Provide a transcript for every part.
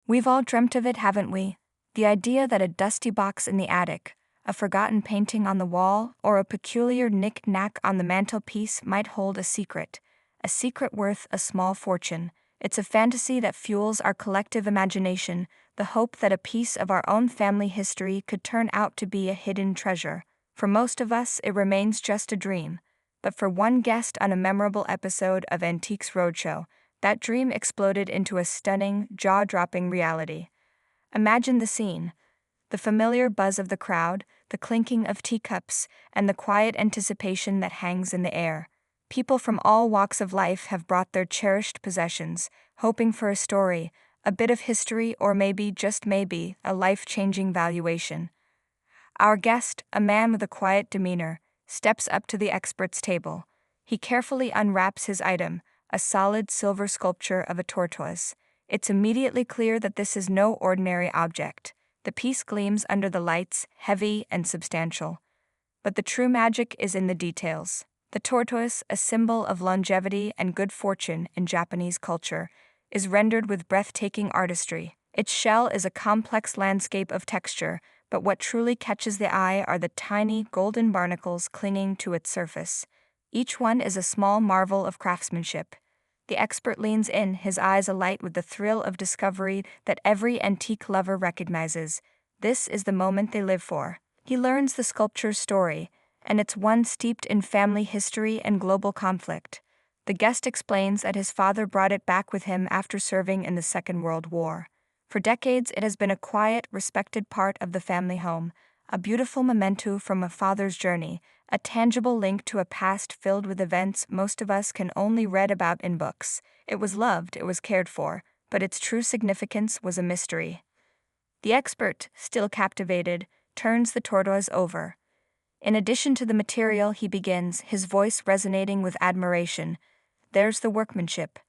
We've all dreamt of it, haven't we? The idea that a dusty box in the attic, a forgotten painting on the wall, or a peculiar knick-knack on the mantelpiece might hold a secret worth a small fortune. It's a fantasy that fuels our collective imagination, the hope that a piece of our own family history could turn out to be a hidden treasure. For most of us, it remains just a dream. But for one guest on a memorable episode of Antiques Roadshow, that dream exploded into a stunning, jaw-dropping reality. Imagine the scene. The familiar buzz of the crowd, the clinking of teacups, and the quiet anticipation that hangs in the air. People from all walks of life have brought their cherished possessions, hoping for a story, a bit of history, or maybe, just maybe, a life-changing valuation. Our guest, a man with a quiet demeanor, steps up to the expert's table. He carefully unwraps his item, a solid silver sculpture of a tortoise. It's immediately clear that this is no ordinary object. The piece gleams under the lights, heavy and substantial. But the true magic is in the details. The tortoise, a symbol of longevity and good fortune in Japanese culture, is rendered with breathtaking artistry. Its shell is a complex landscape of texture, but what truly catches the eye are the tiny golden barnacles clinging to its surface. Each one is a small marvel of craftsmanship. The expert leans in, his eyes alight with the thrill of discovery that every antique lover recognizes. This is the moment they live for. He learns the sculpture's story, and it's one steeped in family history and global conflict. The guest explains that his father brought it back with him after serving in the Second World War. For decades, it has been a quiet, respected part of the family home, a beautiful memento from a father's journey, a tangible link to a past filled with events most of us can only read about in books. It was loved, it was cared for, but its true significance was a mystery. The expert, still captivated, turns the tortoise over. In addition to the material, he begins, his voice resonating with admiration. There's the workmanship.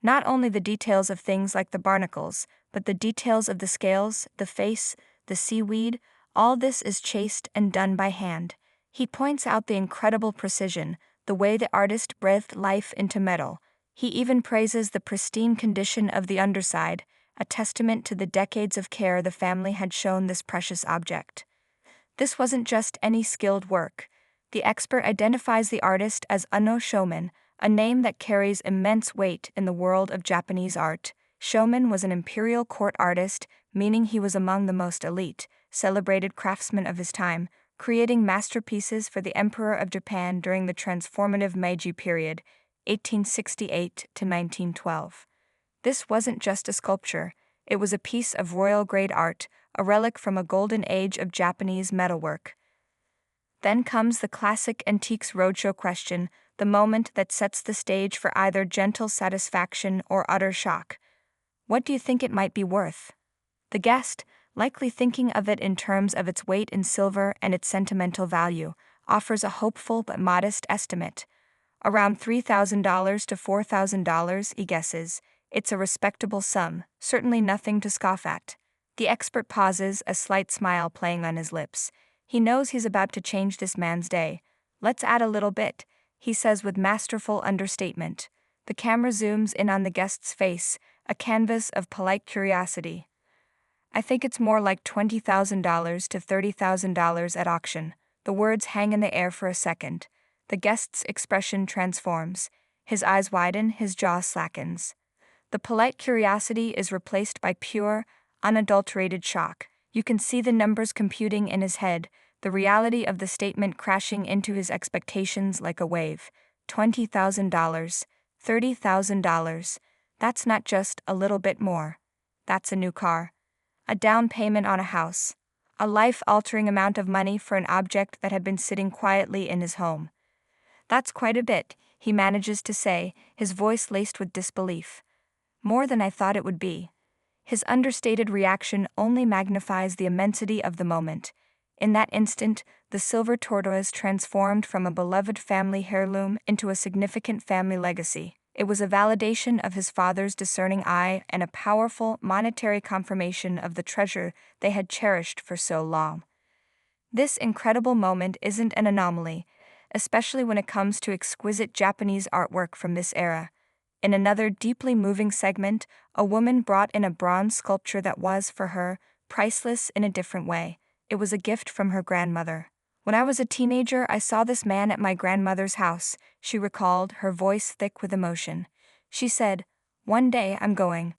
Not only the details of things like the barnacles, but the details of the scales, the face, the seaweed, all this is chased and done by hand. He points out the incredible precision, the way the artist breathed life into metal. He even praises the pristine condition of the underside, a testament to the decades of care the family had shown this precious object. This wasn't just any skilled work. The expert identifies the artist as Uno Showman, a name that carries immense weight in the world of Japanese art. Showman was an imperial court artist, meaning he was among the most elite, celebrated craftsmen of his time, creating masterpieces for the Emperor of Japan during the transformative Meiji period, 1868 to 1912. This wasn't just a sculpture, it was a piece of royal-grade art, a relic from a golden age of Japanese metalwork. Then comes the classic Antiques Roadshow question, the moment that sets the stage for either gentle satisfaction or utter shock. What do you think it might be worth? The guest, likely thinking of it in terms of its weight in silver and its sentimental value, offers a hopeful but modest estimate. Around $3,000 to $4,000, he guesses. It's a respectable sum, certainly nothing to scoff at. The expert pauses, a slight smile playing on his lips. He knows he's about to change this man's day. Let's add a little bit, he says with masterful understatement. The camera zooms in on the guest's face, a canvas of polite curiosity. I think it's more like $20,000 to $30,000 at auction. The words hang in the air for a second. The guest's expression transforms. His eyes widen, his jaw slackens. The polite curiosity is replaced by pure, unadulterated shock. You can see the numbers computing in his head, the reality of the statement crashing into his expectations like a wave. $20,000, $30,000. That's not just a little bit more. That's a new car. A down payment on a house. A life-altering amount of money for an object that had been sitting quietly in his home. That's quite a bit, he manages to say, his voice laced with disbelief. More than I thought it would be. His understated reaction only magnifies the immensity of the moment. In that instant, the silver tortoise transformed from a beloved family heirloom into a significant family legacy. It was a validation of his father's discerning eye and a powerful monetary confirmation of the treasure they had cherished for so long. This incredible moment isn't an anomaly, especially when it comes to exquisite Japanese artwork from this era. In another deeply moving segment, a woman brought in a bronze sculpture that was, for her, priceless in a different way. It was a gift from her grandmother. When I was a teenager, I saw this man at my grandmother's house, she recalled, her voice thick with emotion. She said, "One day I'm going